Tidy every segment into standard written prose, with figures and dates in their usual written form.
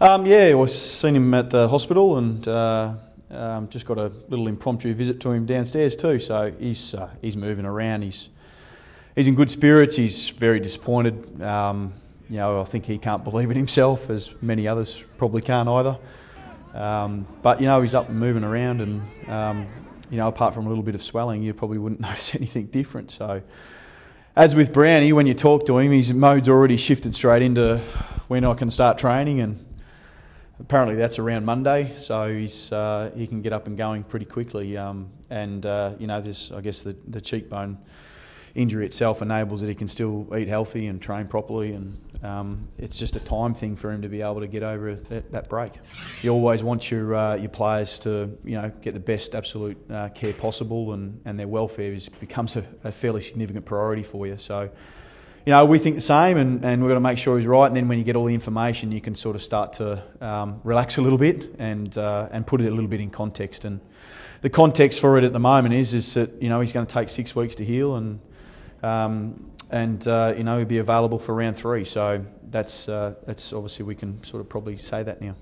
Yeah, I seen him at the hospital and just got a little impromptu visit to him downstairs too. So he's moving around. He's in good spirits. He's very disappointed. I think he can't believe it himself, as many others probably can't either. But he's up and moving around, and apart from a little bit of swelling, you probably wouldn't notice anything different. So, as with Brownie, when you talk to him, his mode's already shifted straight into when I can start training, and apparently that's around Monday. So he can get up and going pretty quickly. There's, I guess, the cheekbone injury itself enables that he can still eat healthy and train properly, and it's just a time thing for him to be able to get over that break. You always want your players to get the best absolute care possible, and their welfare becomes a fairly significant priority for you. So we think the same, and we've got to make sure he's right. And then when you get all the information, you can sort of start to relax a little bit and put it a little bit in context. And the context for it at the moment is that he's going to take 6 weeks to heal, and he'll be available for round 3. So that's obviously, we can sort of probably say that now.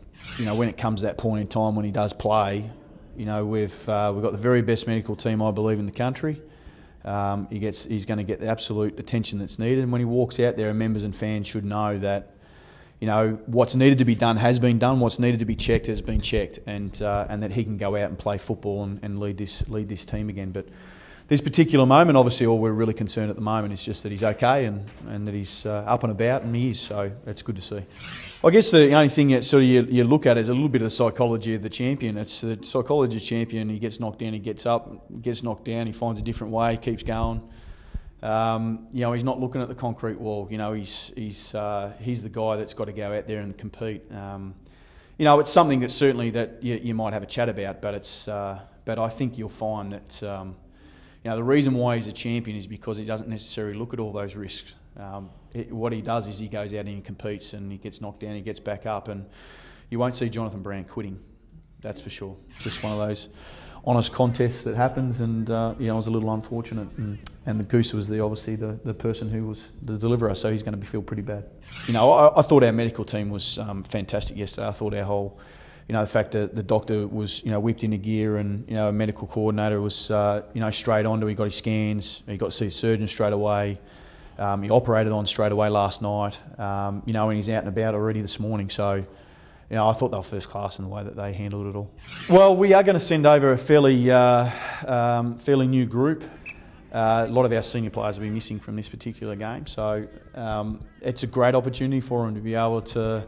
When it comes to that point in time when he does play, we've got the very best medical team, I believe, in the country. He's going to get the absolute attention that's needed, and when he walks out there, members and fans should know that what's needed to be done has been done, what's needed to be checked has been checked, and that he can go out and play football and lead this team again. But this particular moment, obviously, all we're really concerned at the moment is just that he's okay and that he's up and about, and he is, so it's good to see. I guess the only thing that sort of you look at is a little bit of the psychology of the champion. It's the psychology of the champion. He gets knocked down, he gets up, gets knocked down, he finds a different way, he keeps going. He's not looking at the concrete wall. He's the guy that's got to go out there and compete. It's something that certainly that you might have a chat about, but I think you'll find that the reason why he's a champion is because he doesn't necessarily look at all those risks. What he does is he goes out and he competes, and he gets knocked down, he gets back up, and you won't see Jonathan Brown quitting. That's for sure. Just one of those honest contests that happens, and it was a little unfortunate, and the Goose was obviously the person who was the deliverer, so he's going to feel pretty bad. I thought our medical team was fantastic yesterday. I thought our whole, the fact that the doctor was whipped into gear, and a medical coordinator was straight onto. He got his scans, he got to see the surgeon straight away. He operated on straight away last night. And he's out and about already this morning. So. I thought they were first class in the way that they handled it all. Well, we are going to send over a fairly new group. A lot of our senior players will be missing from this particular game, so it's a great opportunity for them to be able to,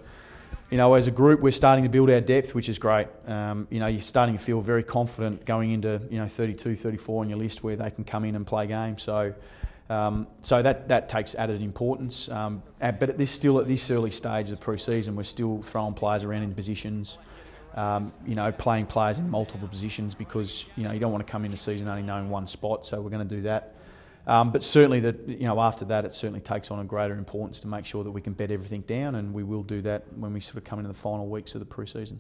as a group, we're starting to build our depth, which is great. You're starting to feel very confident going into 32, 34 on your list where they can come in and play games. So that takes added importance. But at this early stage of the pre-season, we're still throwing players around in positions, playing players in multiple positions, because you don't want to come into the season only knowing one spot. So we're going to do that. But certainly after that, it certainly takes on a greater importance to make sure that we can bed everything down, and we will do that when we sort of come into the final weeks of the pre-season.